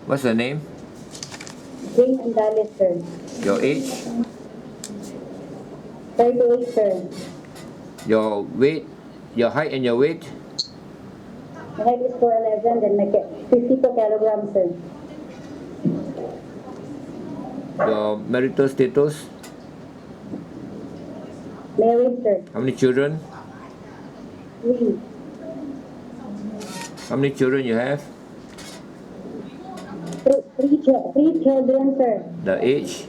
What's your name? Jane Andales, sir. Your age? 38, sir. Your weight? Your height and your weight? My height is 4'11", then my 52 kilograms, sir. Your marital status? Married, sir. How many children? 3. How many children you have? Three children, sir. The age?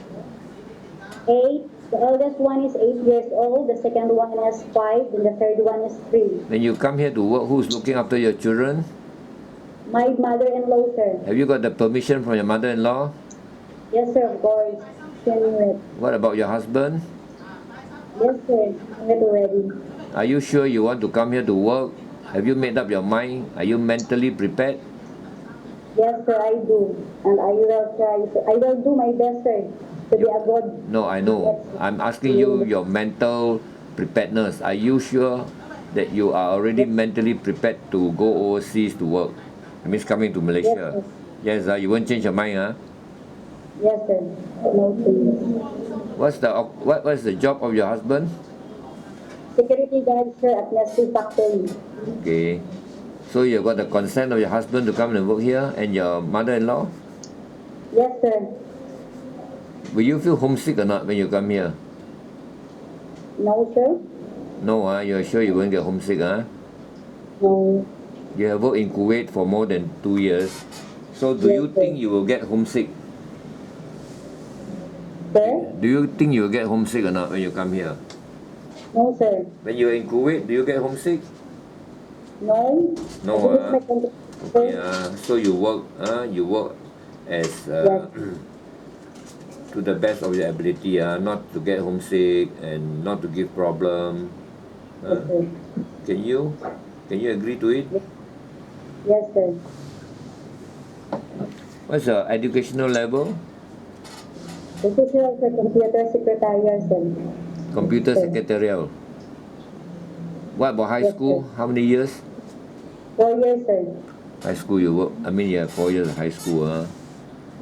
8. The eldest one is 8 years old. The second one is 5. And the third one is 3. When you come here to work, who's looking after your children? My mother-in-law, sir. Have you got the permission from your mother-in-law? Yes, sir, of course. She knew it. What about your husband? Yes, sir. She knew it already. Are you sure you want to come here to work? Have you made up your mind? Are you mentally prepared? Yes, sir, I do. And I will try. I will do my best, sir, to be a good. No, I know. I'm asking you your mental preparedness. Are you sure that you are already mentally prepared to go overseas to work? That means coming to Malaysia. Yes, you won't change your mind, huh? Yes, sir. No, please. What's the job of your husband? Security guard, sir, at Nestle Factory. Okay. So you got the consent of your husband to come and work here, and your mother-in-law? Yes, sir. Will you feel homesick or not when you come here? No, sir. No, you're sure you won't get homesick, huh? No. You have worked in Kuwait for more than 2 years. So do you think you will get homesick? Sir? Do you think you will get homesick or not when you come here? No, sir. When you're in Kuwait, do you get homesick? No. No, I think it's my country, sir. Yeah, so you work as to the best of your ability, not to get homesick and not to give problem. Yes, sir. Can you agree to it? Yes, sir. What's your educational level? This is sir, computer secretarial, sir. Computer Sir. secretarial. What about high Yes, school? sir. How many years? 4 years, sir. High school you work. I mean you have 4 years of high school,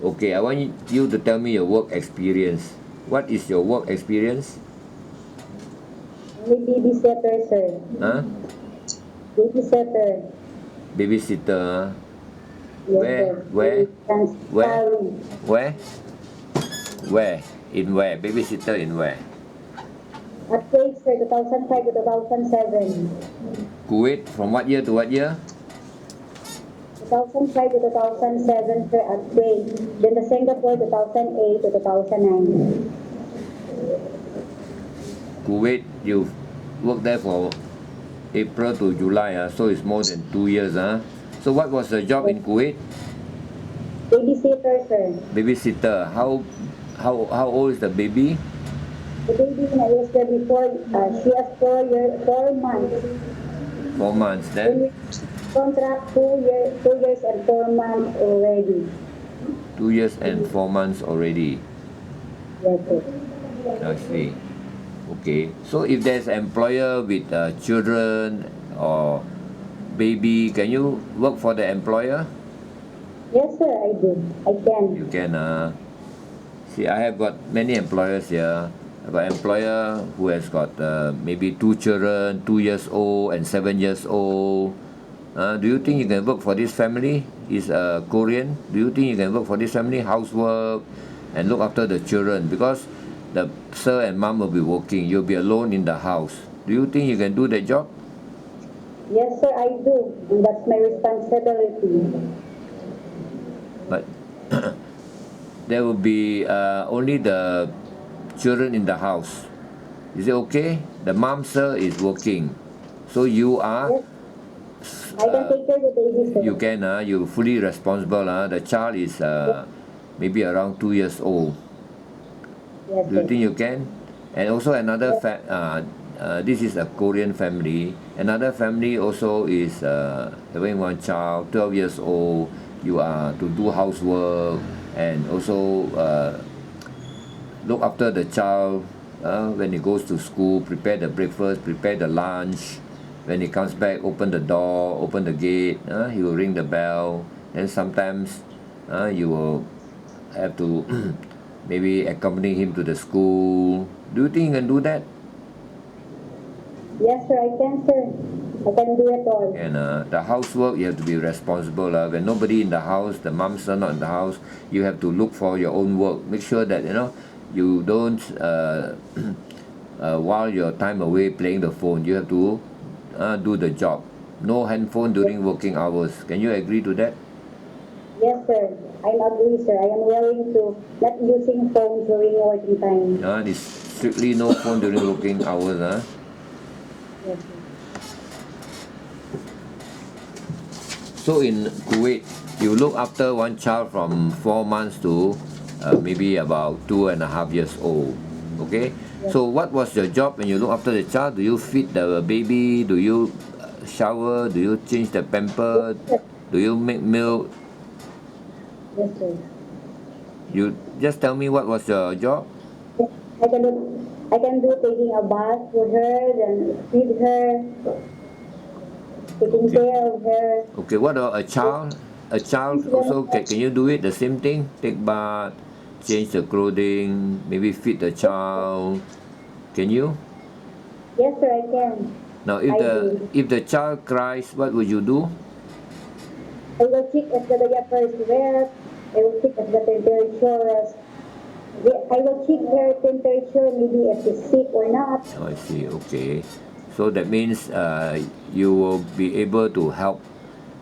Okay, I want you to tell me your work experience. What is your work experience? Only babysitter, sir. Huh? Babysitter. Babysitter. Yes, Where? sir. Where? Transferring. Where? Where? In where? Babysitter in where? At Kuwait, sir, 2005 to 2007. Kuwait, from what year to what year? 2005 to 2007, sir, at Kuwait. Then the Singapore, 2008 to 2009. Kuwait, you worked there for April to July, so it's more than 2 years. So what was the job in Kuwait? Babysitter, sir. Babysitter. How old is the baby? The baby na is there before, she has 4 months. 4 months. Then Then contract 2 years and 4 months already. 2 years and 4 months already. Yes, sir. I see. Okay. So if there's an employer with children or baby, can you work for the employer? Yes, sir, I do. I can. You can. See, I have got many employers here. I've got an employer who has got maybe 2 children, 2 years old and 7 years old. Do you think you can work for this family? Is Korean. Do you think you can work for this family? Housework and look after the children, because the sir and mom will be working. You'll be alone in the house. Do you think you can do that job? Yes, sir, I do. And that's my responsibility. But there will be only the children in the house. Is it okay? The mom, sir, is working. So you are... Yes. I can take care of the baby, sir. You can, you're fully responsible. The child is maybe around 2 years old. Yes, Do you sir. think you can? And also another this is a Korean family. Another family also is having one child, 12 years old. You are to do housework and also look after the child when he goes to school, prepare the breakfast, prepare the lunch. When he comes back, open the door, open the gate. He will ring the bell. And sometimes You will have to maybe accompany him to the school. Do you think you can do that? Yes, sir, I can, sir. I can do it all. And the housework, you have to be responsible. When nobody in the house, the moms are not in the house, you have to look for your own work. Make sure that you don't while your time away playing the phone. You have to do the job. No handphone during working hours. Can you agree to that? Yes, sir. I agree, sir. I am willing to not using phone during working time. It's strictly no phone during working hours. Yes, sir. So in Kuwait, you look after one child from 4 months to maybe about 2.5 years old. Okay? Yes. So what was your job when you look after the child? Do you feed the baby? Do you shower? Do you change the pamper? Do you make milk? Yes, sir. You just tell me what was your job? I can do taking a bath for her, then feed her, taking care of her. Okay, what about a child? A child also, can you do it the same thing? Take bath, change the clothing, maybe feed the child. Can you? Yes, sir, I can. Now, do. if the child cries, what would you do? I will check if the diaper is wet. I will check if the temperature is. I will check her temperature, maybe if she's sick or not. Oh, I see. Okay. So that means you will be able to help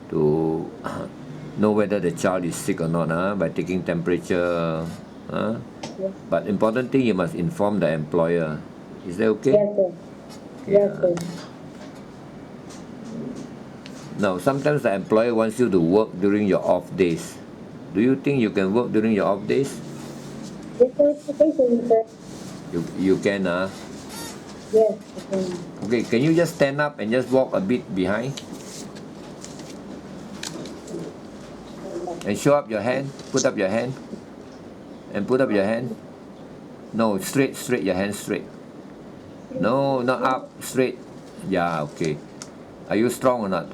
to know whether the child is sick or not by taking temperature. Yes, But important thing, you must inform the employer. Is that okay? yes, sir. Yes, sir. Now, sometimes the employer wants you to work during your off days. Do you think you can work during your off days? Yes, sir, it's okay for me, sir. You can. Yes, I can. Okay, can you just stand up and just walk a bit behind? And show up your hand. Put up your hand. And put up your hand. No, straight, your hand straight. No, not up, straight. Yeah, okay. Are you strong or not?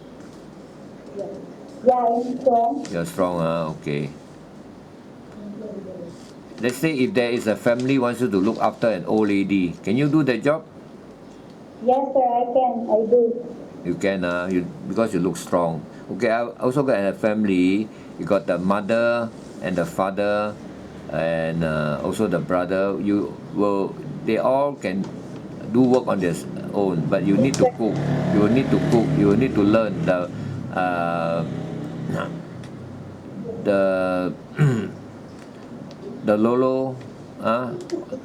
Yeah, I'm strong. You're strong, okay. Let's say if there is a family wants you to look after an old lady, can you do that job? Yes, sir, I can. I do. You can, because you look strong. Okay, I also got a family. You got the mother and the father, and also the brother. They all can do work on their own, but you need to cook. You will need to cook. You will need to learn the the Lolo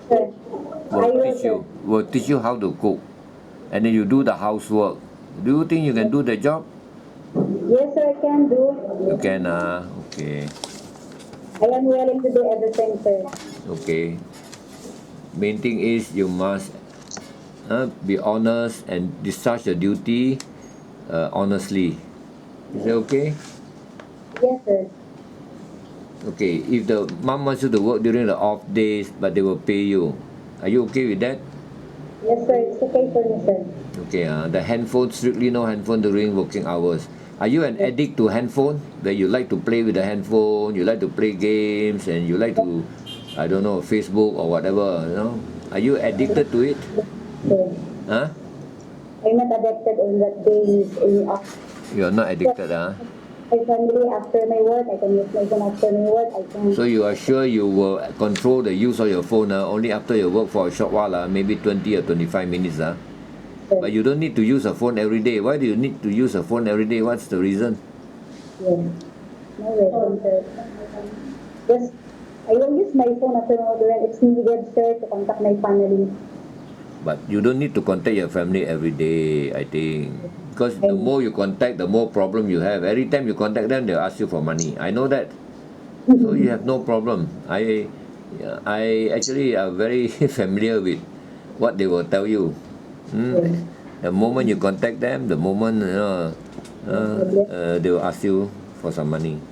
Sir, will teach you how to cook, and then you do the housework. Do you think you can do the job? yes, sir, I can do. You can, okay. I am willing to do everything, sir. Okay. Main thing is you must be honest and discharge your duty honestly. Is that okay? Yes, sir. Okay. If the mom wants you to work during the off days, but they will pay you, are you okay with that? Yes, sir, it's okay for me, sir. Okay. The handphone, strictly no handphone during working hours. Are you an addict to handphone? Where you like to play with the handphone, you like to play games, and you like to, I don't know, Facebook or whatever, Are you addicted to it? Sir, Huh? I'm not addicted on that days. You are not addicted, My family, after my work, I can use my phone after my work. I can. So you are sure you will control the use of your phone only after you work for a short while, maybe 20 or 25 minutes. But you don't need to use a phone every day. Why do you need to use a phone every day? What's the reason? Yes. No reason, sir. Just, I will use my phone after my work when it's needed, sir, to contact my family. But you don't need to contact your family every day, I think. Because the more you contact, the more problem you have. Every time you contact them, they'll ask you for money. I know that. So you have no problem. I actually are very familiar with what they will tell you. The moment you contact them, the moment they will ask you for some money.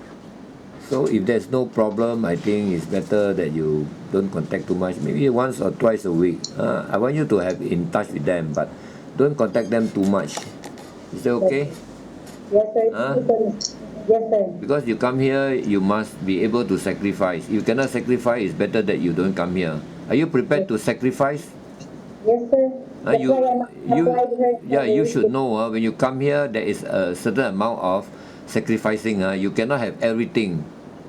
So if there's no problem, I think it's better that you don't contact too much. Maybe once or twice a week. I want you to have in touch with them, but don't contact them too much. Is that okay? Yes, sir. Huh? Yes, sir. Because you come here, you must be able to sacrifice. You cannot sacrifice, it's better that you don't come here. Are you prepared to sacrifice? Yes, sir. That's You, why I'm applied here. yeah, you should know. When you come here, there is a certain amount of sacrificing. You cannot have everything.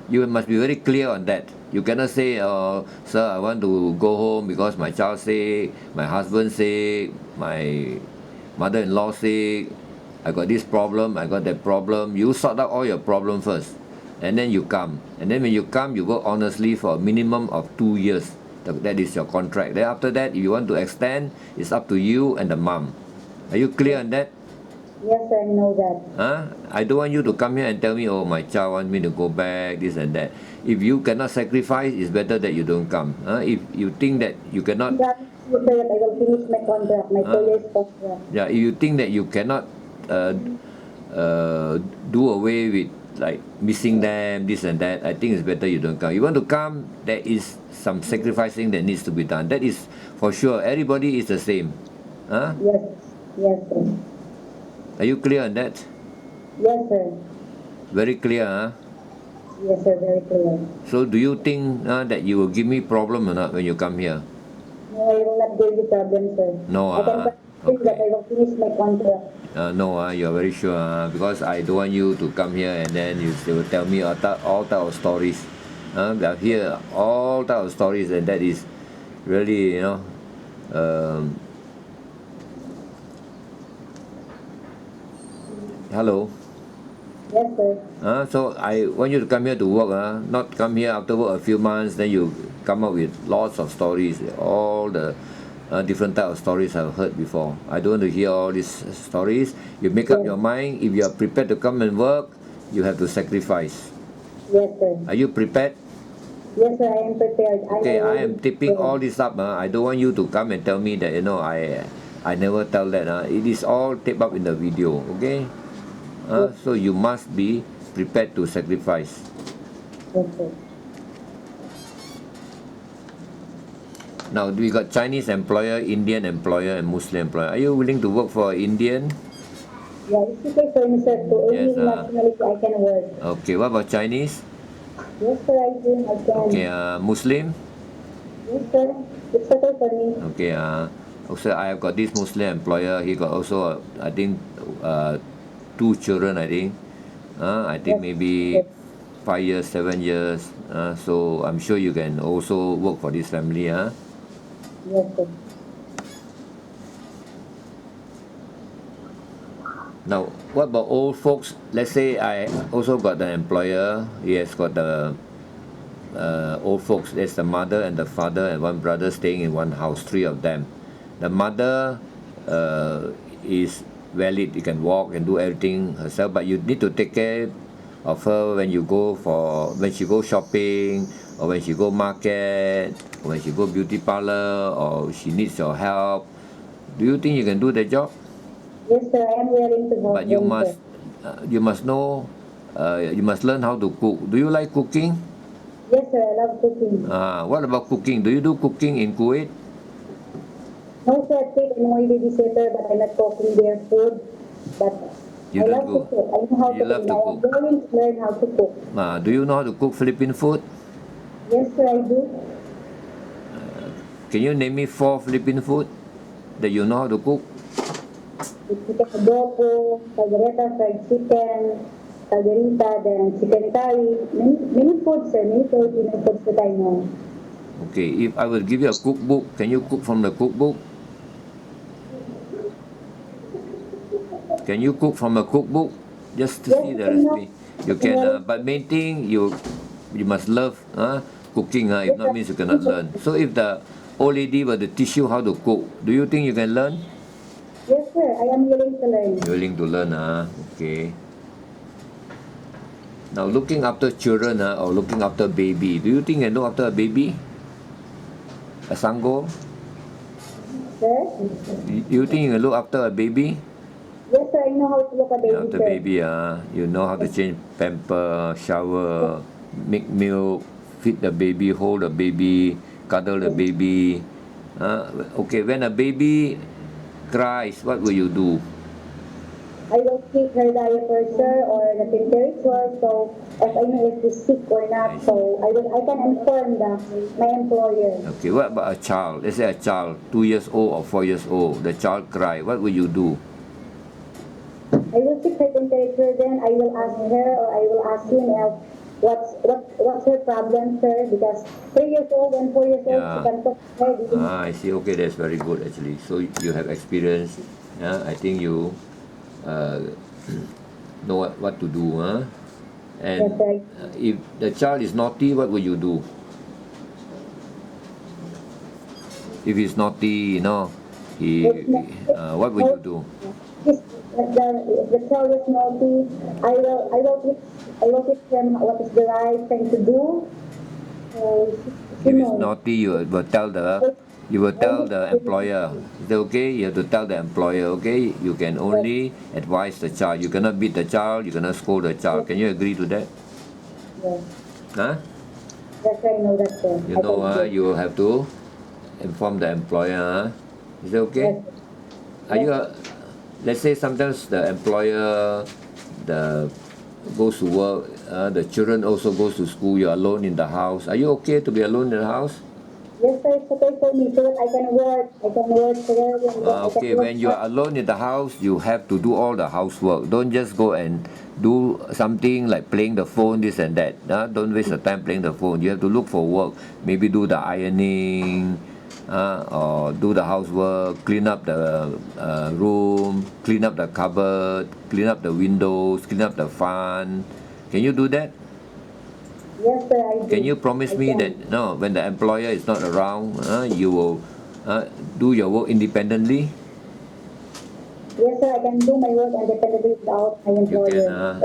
You must be very clear on that. You cannot say, sir, I want to go home because my child sick, my husband sick, my mother-in-law sick. I got this problem, I got that problem. You sort out all your problem first, and then you come. And then when you come, you work honestly for a minimum of 2 years. That is your contract. Then after that, if you want to extend, it's up to you and the mom. Are you clear on that? Yes, sir, I know that. I don't want you to come here and tell me, oh, my child wants me to go back, this and that. If you cannot sacrifice, it's better that you don't come. If you think that you cannot... That I will finish my contract, my 2 years contract. Yeah, if you think that you cannot do away with like missing them, this and that, I think it's better you don't come. You want to come, there is some sacrificing that needs to be done. That is for sure. Everybody is the same. Yes, yes, sir. Are you clear on that? Yes, sir. Very clear, Yes, sir, very clear. So do you think that you will give me problem or not when you come here? No, I will not give you problem, sir. No, I can promise that I will finish my contract. No, you're very sure, because I don't want you to come here and then you will tell me all type of stories. We are here all type of stories, and that is really, hello. Yes, sir. So I want you to come here to work, not come here after work a few months, then you come up with lots of stories, all the different type of stories I've heard before. I don't want to hear all these stories. You make up your mind. If you are prepared to come and work, you have to sacrifice. Yes, sir. Are you prepared? Yes, sir, I am prepared. Okay, I am tipping all this up. I don't want you to come and tell me that, I never tell that. It is all taped up in the video, okay? So you must be prepared to sacrifice. Yes, sir. Now, we got Chinese employer, Indian employer, and Muslim employer. Are you willing to work for Indian? Yeah, it's okay for me, sir. To any Yes, nationality I can work. Okay, what about Chinese? Yes, sir, I can. Okay, Muslim? Yes, sir. It's okay for me. Okay, also I have got this Muslim employer. He got also, I think, 2 children, I think. I think maybe 5 years, 7 years. So I'm sure you can also work for this family. Yes, sir. Now, what about old folks? Let's say I also got an employer. He has got the old folks. There's the mother and the father and one brother staying in one house, 3 of them. The mother is valid. You can walk and do everything herself, but you need to take care of her when she go shopping, or when she go market, or when she go beauty parlor, or she needs your help. Do you think you can do the job? Yes, sir, I am willing to help. But you them, must, you must know, you must learn how to cook. Do you like cooking? Yes, sir, I love cooking. What about cooking? Do you do cooking in Kuwait? No, sir, I take my babysitter, but I'm not cooking their food. But You I don't love to cook. cook. I know how You to love cook. to I am cook. willing to learn how to cook. Do you know how to cook Philippine food? Yes, sir, I do. Can you name me 4 Philippine food that you know how to cook? It's chicken adobo, caldereta, fried chicken, calderita, then chicken curry. Many foods, sir. Many Filipino foods that I know. Okay, if I will give you a cookbook, can you cook from the cookbook? Can you cook from a cookbook? Just to Yes, see the I know. recipe. You can, but main thing, you must love cooking. If not, means you cannot learn. So if the old lady were to teach you how to cook, do you think you can learn? Yes, sir. I am willing to learn. You're willing to learn, okay. Now, looking after children or looking after baby, do you think you can look after a baby? A sango? Sir? You think you can look after a baby? Yes, sir. I know how to look at baby, After sir. baby, you know how to change pamper, shower, make milk, feed the baby, hold the baby, cuddle the baby. Okay, when a baby cries, what will you do? I will check her diaper, sir, or the temperature. So if I know if she's sick or not, so I can inform my employer. Okay, what about a child? Let's say a child, 2 years old or 4 years old, the child cry, what will you do? I will check her temperature. Then I will ask her or I will ask him what's her problem, sir? Because 3 years old and 4 years old, Yeah. she can talk to her. I see. Okay, that's very good actually. So you have experience. Yeah, I think you know what to do. And Yes, sir. if the child is naughty, what will you do? If he's naughty, what will you do? If the child is naughty, I will teach them what is the right thing to do. If it's naughty, you will tell the employer. Is that okay? You have to tell the employer. Okay, you can only advise the child. You cannot beat the child. You cannot scold the child. Can you agree to that? Yes. Huh? Yes, I know that, sir. You know, you will have to inform the employer. Is that okay? Yes. Are you? Let's say sometimes the employer, goes to work. The children also goes to school. You're alone in the house. Are you okay to be alone in the house? Yes, sir. It's okay for me so that I can work. I can work together. Okay, when you are alone in the house, you have to do all the housework. Don't just go and do something like playing the phone, this and that. Don't waste the time playing the phone. You have to look for work. Maybe do the ironing, or do the housework, clean up the room, clean up the cupboard, clean up the windows, clean up the fan. Can you do that? Yes, sir, I do. Can you promise me that when the employer is not around, you will do your work independently? Yes, sir, I can do my work independently without my employer.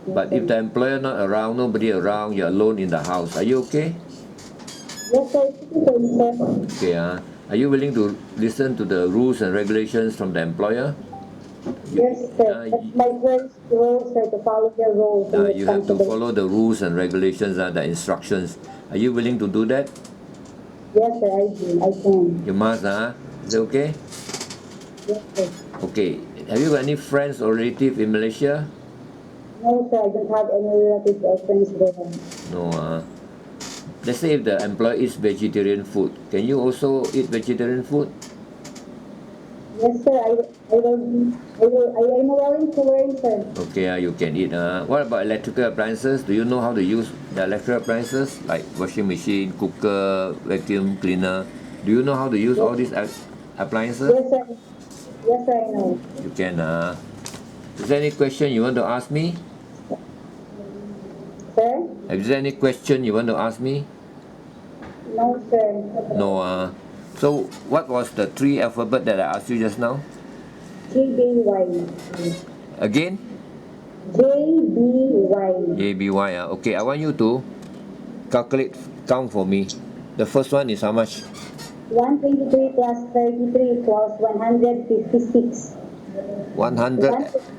But if the employer not around, nobody around, you're alone in the house, are you okay? Yes, sir. It's okay, sir. Okay. Are you willing to listen to the rules and regulations from the employer? Yes, sir. That's my first rule, sir, to follow the rules. You have to follow the rules and regulations, the instructions. Are you willing to do that? Yes, sir, I do. I can. You must, Is it okay? Yes, sir. Okay. Have you got any friends or relatives in Malaysia? No, sir, I don't have any relatives or friends there. No. Let's say if the employer eats vegetarian food, can you also eat vegetarian food? Yes, sir, I am willing to learn, sir. Okay, you can eat. What about electrical appliances? Do you know how to use the electrical appliances like washing machine, cooker, vacuum cleaner? Do you know how to use all these appliances? Yes, sir. Yes, sir, I know. You can. Is there any question you want to ask me? Sir? Is there any question you want to ask me? No, sir. No. So, what was the 3 alphabet that I asked you just now? JBY. Again? JBY. JBY. Okay, I want you to count for me. The first one is how much? 123 plus 33 equals 156. 100.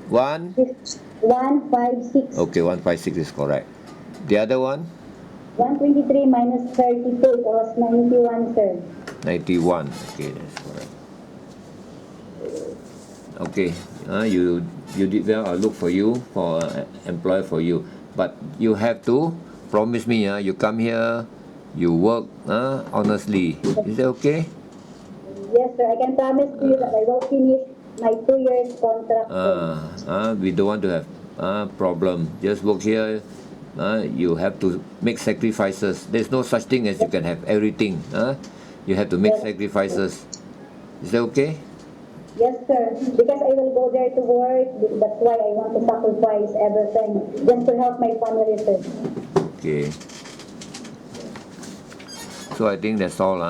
156. Okay, 156 is correct. The other one? 123 minus 32 equals 91, sir. 91. Okay, that's correct. Okay, you did well. I'll look for you for employer for you, but you have to promise me. You come here, you work honestly. Is that okay? Yes, sir. I can promise to you that I will finish my 2 years contract. We don't want to have problem. Just work here. You have to make sacrifices. There's no such thing as you can have everything. You have to make sacrifices. Is that okay? Yes, sir. Because I will go there to work. That's why I want to sacrifice everything just to help my family, sir. Okay. So I think that's all.